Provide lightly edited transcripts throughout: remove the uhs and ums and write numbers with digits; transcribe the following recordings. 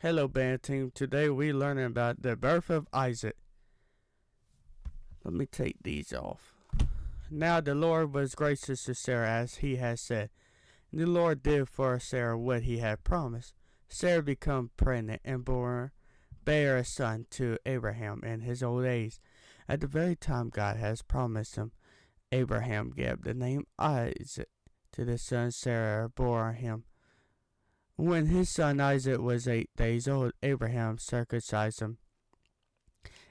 Hello, band team. Today we learning about the birth of Isaac. Let me take these off. Now the Lord was gracious to Sarah as he had said. And the Lord did for Sarah what he had promised. Sarah became pregnant and bare a son to Abraham in his old age. At the very time God has promised him, Abraham gave the name Isaac to the son Sarah bore him. When his son Isaac was 8 days old, Abraham circumcised him,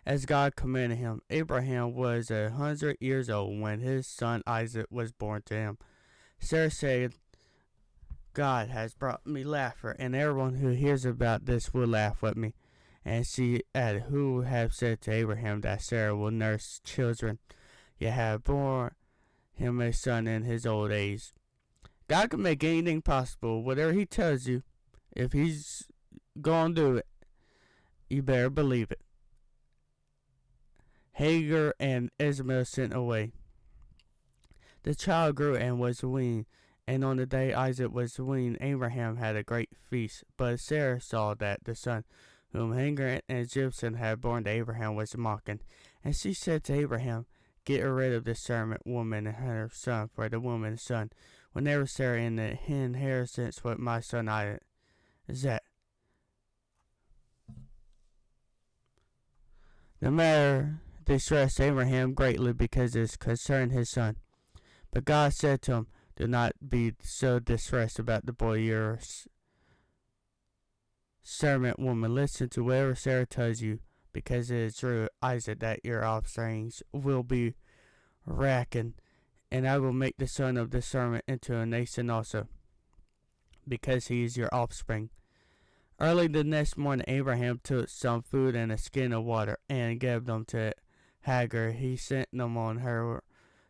as God commanded him. Abraham was 100 years old when his son Isaac was born to him. Sarah said, God has brought me laughter, and everyone who hears about this will laugh with me. And she added, who have said to Abraham that Sarah will nurse children, yet have borne him a son in his old age. God can make anything possible. Whatever he tells you, if he's going to do it, you better believe it. Hagar and Ishmael sent away. The child grew and was weaned, and on the day Isaac was weaned, Abraham had a great feast. But Sarah saw that the son whom Hagar an Egyptian had born to Abraham was mocking. And she said to Abraham, get rid of the servant woman and her son, for the woman's son will never share in the inheritance with my son Isaac. The matter distressed Abraham greatly because it concerned his son. But God said to him, do not be so distressed about the boy, your servant woman. Listen to whatever Sarah tells you, because it is through Isaac that your offspring will be reckoned, and I will make the son of the servant into a nation also, because he is your offspring. Early the next morning, Abraham took some food and a skin of water and gave them to Hagar. He sent them on her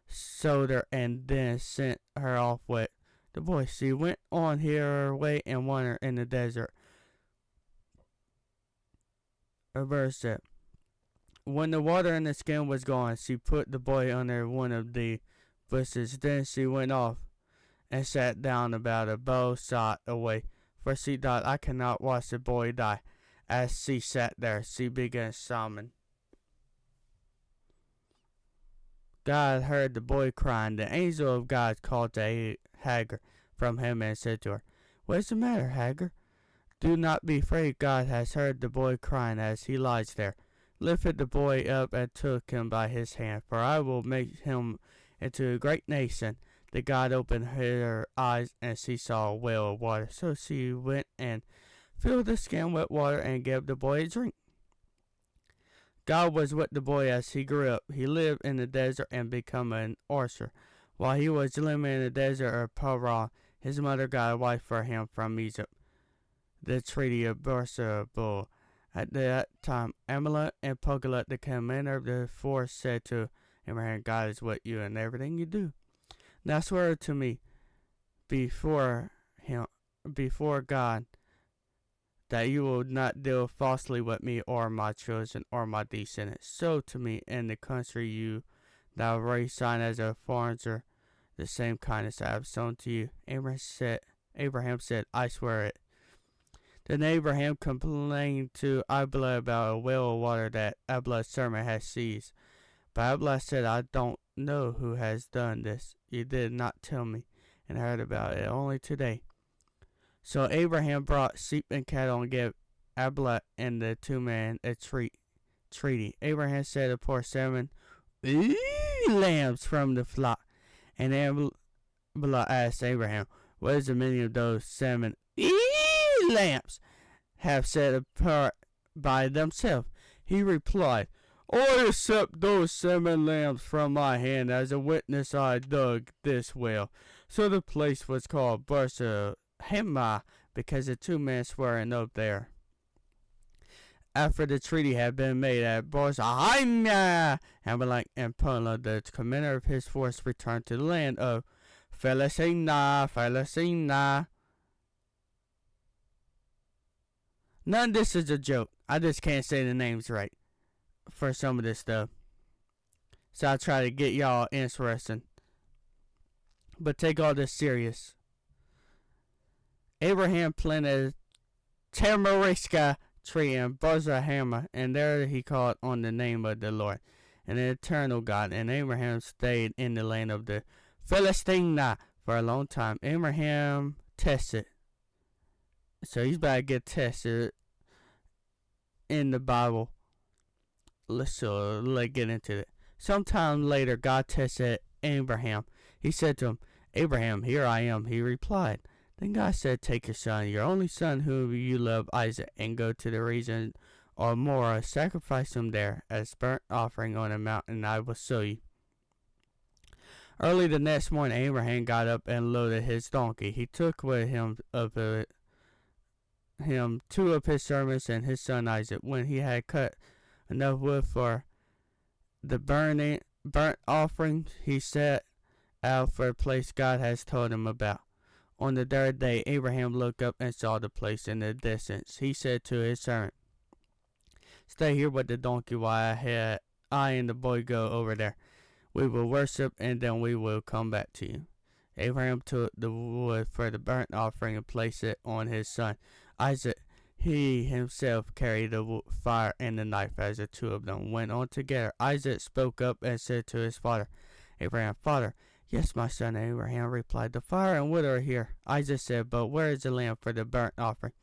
shoulder and then sent her off with the boy. She went on her way and wandered in the desert. A verse said, when the water in the skin was gone, she put the boy under one of the bushes. Then she went off and sat down about a bow shot away, for she thought, I cannot watch the boy die. As she sat there, she began sobbing. God heard the boy crying. The angel of God called to Hagar from heaven and said to her, what is the matter, Hagar? Do not be afraid. God has heard the boy crying as he lies there. Lifted the boy up and took him by his hand, for I will make him into a great nation. The God opened her eyes, and she saw a well of water. So she went and filled the skin with water and gave the boy a drink. God was with the boy as he grew up. He lived in the desert and became an archer. While he was living in the desert of Paran, his mother got a wife for him from Egypt, the treaty of Beersheba. At that time, Amalek and Poglet, the commander of the force, said to Abraham, God is with you in everything you do. Now swear to me before God, that you will not deal falsely with me or my children or my descendants. Show to me in the country you thou raised sign as a foreigner the same kindness I have shown to you. Abraham said, I swear it. Then Abraham complained to Abimelech about a well of water that Abimelech's servant had seized. But Abimelech said, I don't know who has done this. You did not tell me, and I heard about it only today. So Abraham brought sheep and cattle and gave Abimelech and the two men a treaty. Abraham said to pour 7 lambs from the flock. And Abimelech asked Abraham, what is the meaning of those 7 lambs have set apart by themselves? He replied, I accept those 7 lambs from my hand as a witness I dug this well. So the place was called Beersheba, because the 2 men swore an oath there. After the treaty had been made at Beersheba, Amalek and Poglet, the commander of his force, returned to the land of Philistia. None of this is a joke. I just can't say the names right for some of this stuff. So I'll try to get y'all interested. But take all this serious. Abraham planted tamariska tree in Bethlehem, and there he called on the name of the Lord, an eternal God. And Abraham stayed in the land of the Philistine for a long time. Abraham tested. So he's about to get tested in the Bible. Let's get into it. Sometime later, God tested Abraham. He said to him, Abraham, here I am. He replied. Then God said, take your son, your only son whom you love, Isaac, and go to the region of Moriah. Sacrifice him there as burnt offering on a mountain, and I will show you. Early the next morning, Abraham got up and loaded his donkey. He took with him two of his servants and his son Isaac. When he had cut enough wood for the burnt offering, he set out for a place God has told him about. On the third day, Abraham looked up and saw the place in the distance. He said to his servant, stay here with the donkey while I and the boy go over there. We will worship, and then we will come back to you. Abraham took the wood for the burnt offering and placed it on his son Isaac. He himself carried the fire and the knife as the two of them went on together. Isaac spoke up and said to his father, Abraham, Father. Yes, my son, Abraham replied. The fire and wood are here. Isaac said, but where is the lamb for the burnt offering?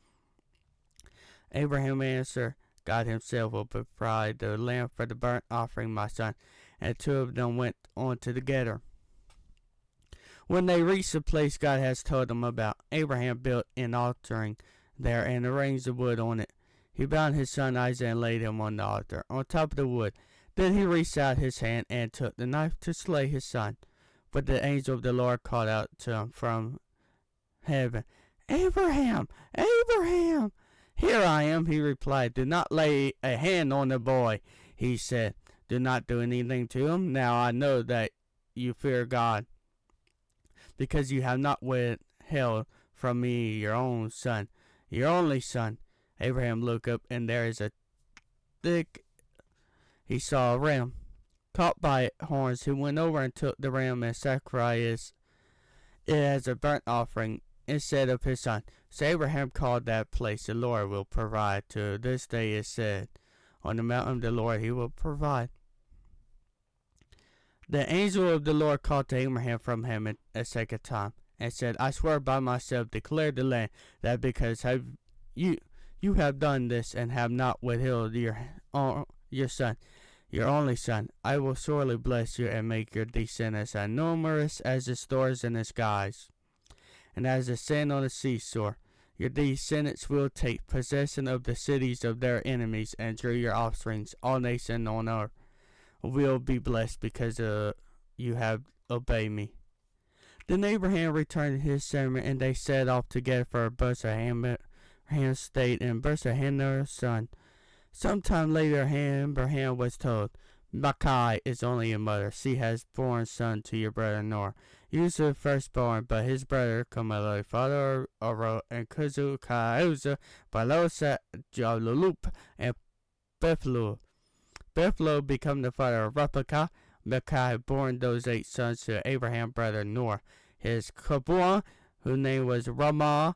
Abraham answered, God himself will provide the lamb for the burnt offering, my son. And the two of them went on together. When they reached the place God has told them about, Abraham built an altar there and arranged the wood on it. He bound his son Isaac and laid him on the altar, on top of the wood. Then he reached out his hand and took the knife to slay his son. But the angel of the Lord called out to him from heaven, Abraham, Abraham! Here I am, he replied. Do not lay a hand on the boy, he said. Do not do anything to him. Now I know that you fear God, because you have not withheld from me your own son, your only son. Abraham looked up, and there is a thick. He saw a ram caught by its horns. He went over and took the ram and sacrificed it as a burnt offering instead of his son. So Abraham called that place, the Lord will provide. To this day is said, on the mountain of the Lord he will provide. The angel of the Lord called to Abraham from heaven a second time, and said, I swear by myself, declare the land, that because you have done this and have not withheld your son, your only son, I will surely bless you and make your descendants as numerous as the stars in the skies, and as the sand on the seashore. Your descendants will take possession of the cities of their enemies, and through your offsprings all nations on earth will be blessed because you have obeyed me. Then Abraham returned to his servant, and they set off together for Bethlehem. Abraham stayed in Bethlehem, their son. Sometime later, Abraham was told, Micah is only your mother. She has borne son to your brother Noah. He was the firstborn, but his brother Kamalai, father Aro, and Kuzu Kauza, Balosa, Jalulup, and Bethlo. Bethlo became the father of Rebekah. Micah born those 8 sons to Abraham, brother Noah. His Kabua, whose name was Ramah,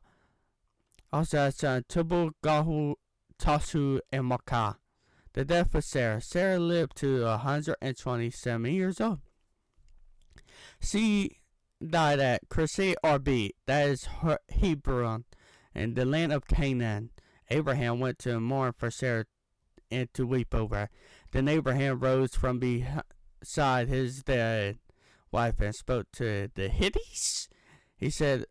also had son Tubal, Gahu, Tasu, and Makah. The death of Sarah. Sarah lived to 127 years old. She died at Kirsi Arbi, that is Hebron, in the land of Canaan. Abraham went to mourn for Sarah and to weep over her. Then Abraham rose from beside his dead wife and spoke to the Hittites. He said,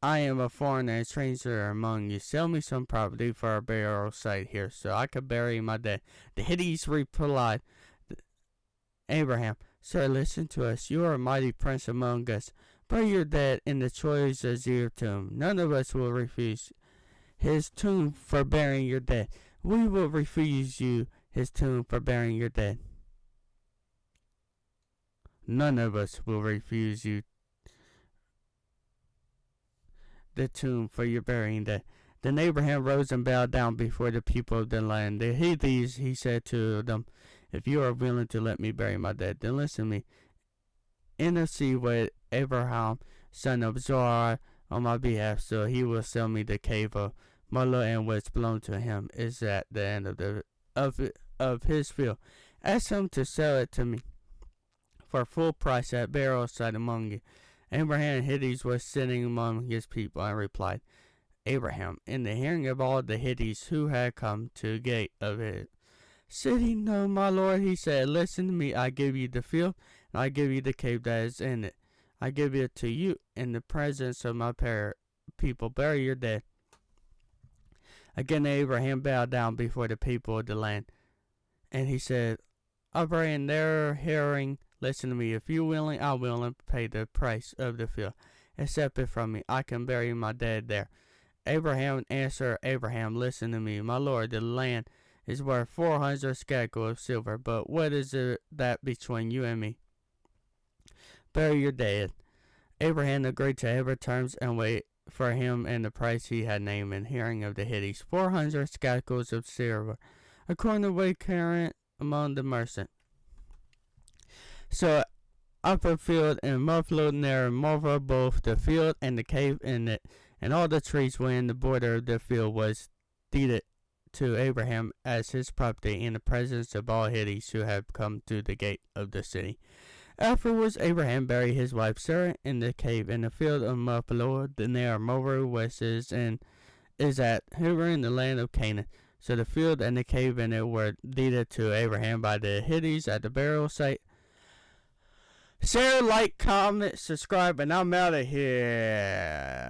I am a foreigner and stranger among you. Sell me some property for a burial site here, so I could bury my dead. The Hittites replied, Abraham, Sir, listen to us. You are a mighty prince among us. Bury your dead in the choice Azir tomb. None of us will refuse his tomb for burying your dead. We will refuse you his tomb for burying your dead. None of us will refuse you the tomb for your burying dead. Then Abraham rose and bowed down before the people of the land. The Hittites, he said to them, if you are willing to let me bury my dead, then listen to me. Intercede with Abraham, son of Zohar, on my behalf, so he will sell me the cave of my lord, and which belong to him is at the end of his field. Ask him to sell it to me for full price at burial site among you. Abraham Hittites was sitting among his people, and replied, Abraham, in the hearing of all the Hittites who had come to the gate of his city, no, my lord, he said, listen to me, I give you the field, and I give you the cave that is in it. I give it to you in the presence of my people. Bury your dead. Again Abraham bowed down before the people of the land, and he said, I pray in their hearing, listen to me. If you willing, I will pay the price of the field. Accept it from me. I can bury my dead there. Abraham answered, Abraham, listen to me. My lord, the land is worth 400 shekels of silver, but what is that between you and me? Bury your dead. Abraham agreed to every terms and wait for him and the price he had named in hearing of the Hittites, 400 shekels of silver, according to the weight current among the merchants. So upper field and muffled near Morva, both the field and the cave in it, and all the trees within the border of the field was deeded to Abraham as his property in the presence of all Hittites who had come to the gate of the city. Afterwards Abraham buried his wife Sarah in the cave in the field of Machpelah, near Moreh, which is at Hebron in the land of Canaan. So the field and the cave in it were deeded to Abraham by the Hittites at the burial site. Share, like, comment, subscribe, and I'm out of here.